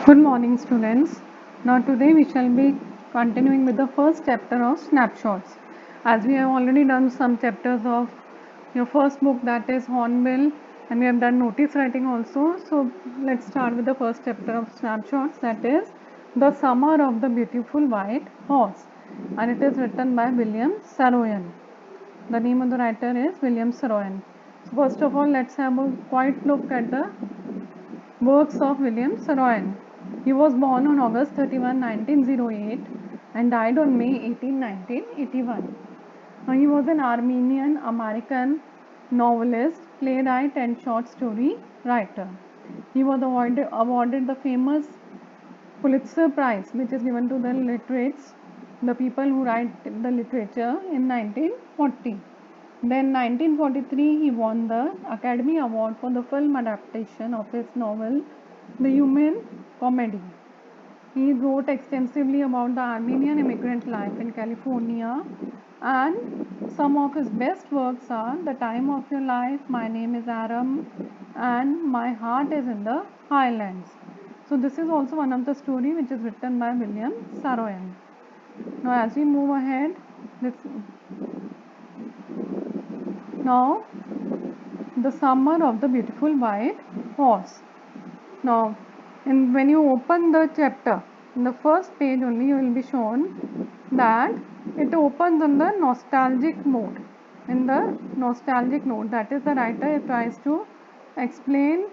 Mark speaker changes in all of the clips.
Speaker 1: Good morning, students. Now, today we shall be continuing with the first chapter of snapshots. As we have already done some chapters of your first book, that is Hornbill, and we have done notice writing also. So, let's start with the first chapter of snapshots, that is The Summer of the Beautiful White Horse, and it is written by William Saroyan. The name of the writer is William Saroyan. So, first of all, let's have a quiet look at the works of William Saroyan. He was born on August 31, 1908 and died on May 18, 1981. He was an Armenian American novelist, playwright and short story writer. He was awarded the famous Pulitzer Prize, which is given to the literates, the people who write the literature, in 1940. Then 1943 he won the Academy Award for the film adaptation of his novel The Human Comedy. He wrote extensively about the Armenian immigrant life in California, and some of his best works are The Time of Your Life, My Name is Aram, and My Heart is in the Highlands. So this is also one of the story which is written by William Saroyan. Now as we move ahead, this now The Summer of the Beautiful White Horse. Now, when you open the chapter, in the first page only you will be shown that it opens on the nostalgic note. In the nostalgic note, that is, the writer tries to explain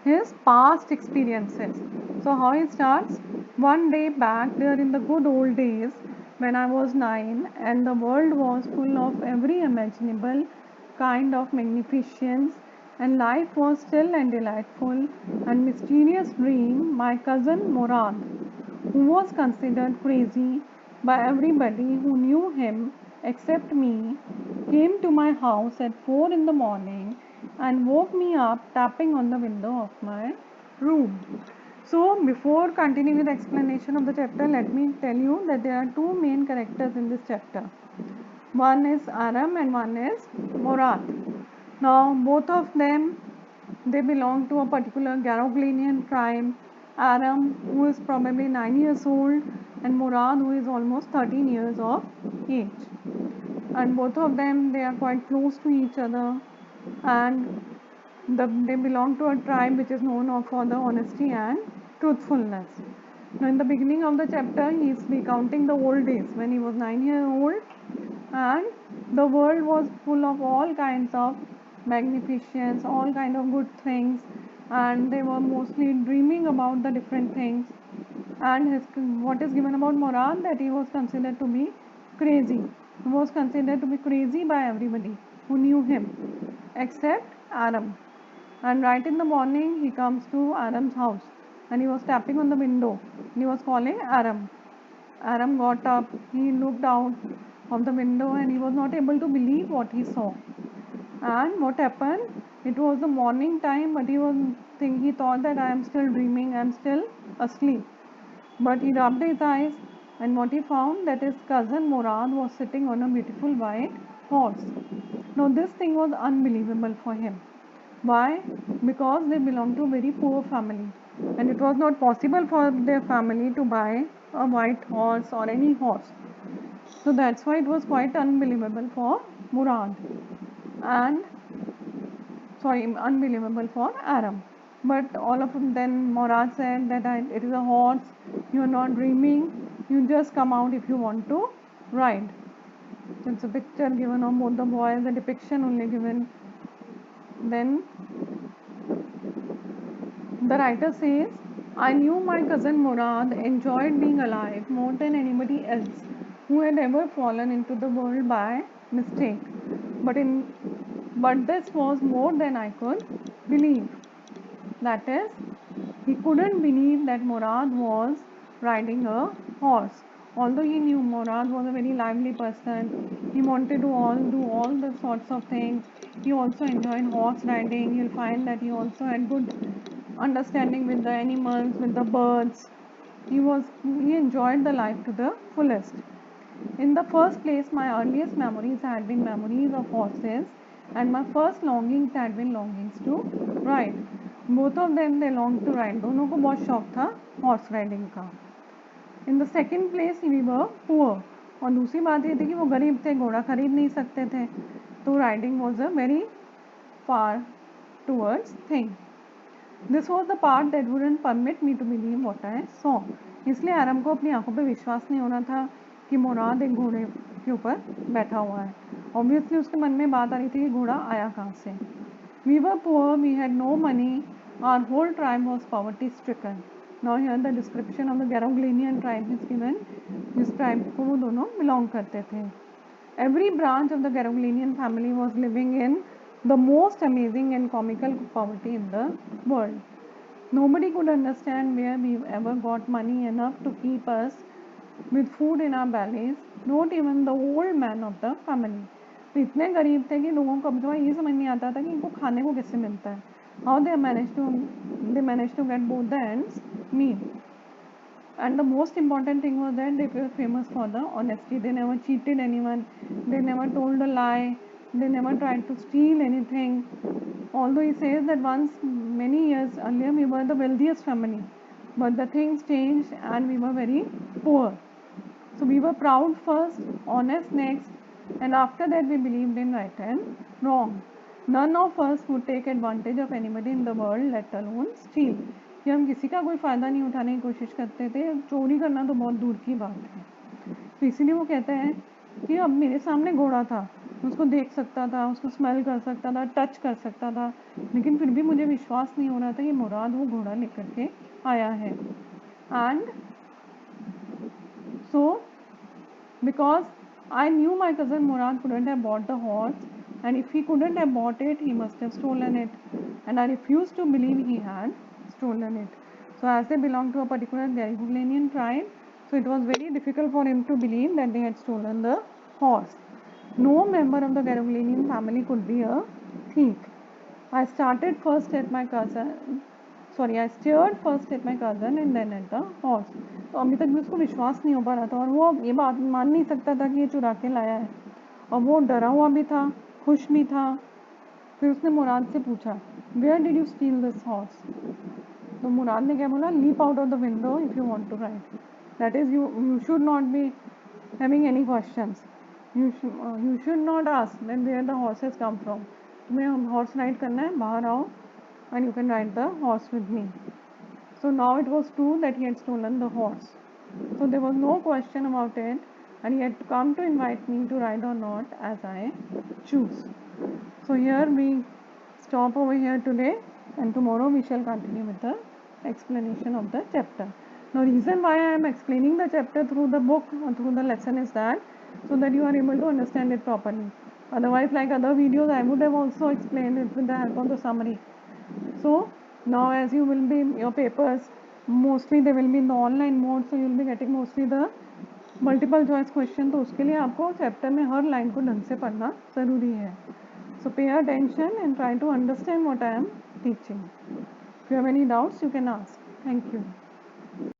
Speaker 1: his past experiences. So, how he starts? One day back there in the good old days when I was 9 and the world was full of every imaginable kind of magnificence and life was still and delightful and mysterious dream, my cousin Murad, who was considered crazy by everybody who knew him except me, came to my house at 4 in the morning and woke me up tapping on the window of my room. So, before continuing with the explanation of the chapter, let me tell you that there are two main characters in this chapter. One is Aram and one is Murad. Now, both of them, they belong to a particular Garoglinian tribe. Aram, who is probably 9 years old, and Murad, who is almost 13 years of age. And both of them, they are quite close to each other, and they belong to a tribe which is known for the honesty and truthfulness. Now, in the beginning of the chapter, he is recounting the old days when he was 9 years old, and the world was full of all kinds of magnificence, all kind of good things, and they were mostly dreaming about the different things. And what is given about Murad, that he was considered to be crazy. He was considered to be crazy by everybody who knew him except Aram. And right in the morning, he comes to Aram's house and he was tapping on the window. He was calling Aram. Aram got up, he looked out of the window and he was not able to believe what he saw. And what happened? It was the morning time, but he thought that I am still dreaming, I am still asleep. But he rubbed his eyes, and what he found, that his cousin Murad was sitting on a beautiful white horse. Now this thing was unbelievable for him. Why? Because they belonged to a very poor family, and it was not possible for their family to buy a white horse or any horse. So that's why it was quite unbelievable for Murad, and unbelievable for Aram. But all of them, then Murad said that it is a horse, you are not dreaming, you just come out if you want to ride. So it's a picture given of both the boys, a depiction only given. Then the writer says, I knew my cousin Murad enjoyed being alive more than anybody else who had ever fallen into the world by mistake. But this was more than I could believe. That is, he couldn't believe that Murad was riding a horse. Although he knew Murad was a very lively person, he wanted to do all the sorts of things. He also enjoyed horse riding. You'll find that he also had good understanding with the animals, with the birds. He enjoyed the life to the fullest. In the first place, my earliest memories had been memories of horses, and my first longings had been longings to ride. Both of them they long to ride, दोनों को बहुत शौक था horse riding का. In the second place we were poor, और दूसरी बात ये थी कि वो गरीब थे, घोड़ा खरीद नहीं सकते थे, तो riding was a very far towards thing. This was the part that wouldn't permit me to believe what I saw. इसलिए आरम को अपनी आंखों पे विश्वास नहीं हो रहा था कि मुराद एक घोड़े के ऊपर बैठा हुआ है. ऑब्वियसली उसके मन में बात आ रही थी कि घोड़ा आया कहाँ से. We were poor, we had no money, our whole tribe was poverty stricken. Now here the description of the Garoglinian tribe is given. जिस tribe को वो दोनों belong करते थे. Every branch of the Garoglinian family was living in the most amazing and comical poverty in the world. Nobody could understand where we ever got money enough to keep us with food in our bellies, not even the old man of the family. तो इतने गरीब थे कि लोगों को कभी ये समझ नहीं आता था कि इनको खाने को कैसे मिलता है. How they manage to get both the ends meet. And the most important thing was that they were famous for the honesty. They never cheated anyone, they never told a lie, they never tried to steal anything. Although he says that once many years earlier we were the wealthiest family, but the things changed and we were very poor. So we were proud first, honest next, and after that we believed in right and wrong. None of us would take advantage of anybody in the world, let alone steal. कि हम किसी का कोई फ़ायदा नहीं उठाने की कोशिश करते थे, चोरी करना तो बहुत दूर की बात है. तो इसीलिए वो कहते हैं कि अब मेरे सामने घोड़ा था, उसको देख सकता था, उसको स्मेल कर सकता था, टच कर सकता था, लेकिन फिर भी मुझे विश्वास नहीं हो रहा था कि मुराद वो घोड़ा लेकर के आया है. And so because I knew my cousin Murad couldn't have bought the horse, and if he couldn't have bought it, he must have stolen it, and I refused to believe he had stolen it. So as they belonged to a particular Garifulanian tribe, so it was very difficult for him to believe that they had stolen the horse. No member of the Garifulanian family could be a thief. I started first at my cousin I stared first at my cousin and then at the horse. तो अभी तक भी उसको विश्वास नहीं हो पा रहा था और वो ये बात मान नहीं सकता था कि ये चुरा के लाया है, और वो डरा हुआ भी था, खुश भी था. फिर उसने मुराद से पूछा, where did you steal this horse. तो मुराद ने क्या बोला, leap out of the window if you want to ride. That is you should not be having any questions. You should not ask that where the horse has come from. तुम्हें horse ride करना है, बाहर आओ and you can ride the horse with me. So now it was true that he had stolen the horse. So there was no question about it, and he had come to invite me to ride or not as I choose. So here we stop over here today, and tomorrow we shall continue with the explanation of the chapter. Now reason why I am explaining the chapter through the book or through the lesson is that so that you are able to understand it properly. Otherwise, like other videos, I would have also explained it with the help of the summary. So now as you will be your papers mostly they will be in the online mode, so you will be getting mostly the multiple choice question. तो उसके लिए आपको chapter में हर line को ढंग से पढ़ना ज़रूरी है. So pay attention and try to understand what I am teaching. If you have any doubts you can ask. Thank you.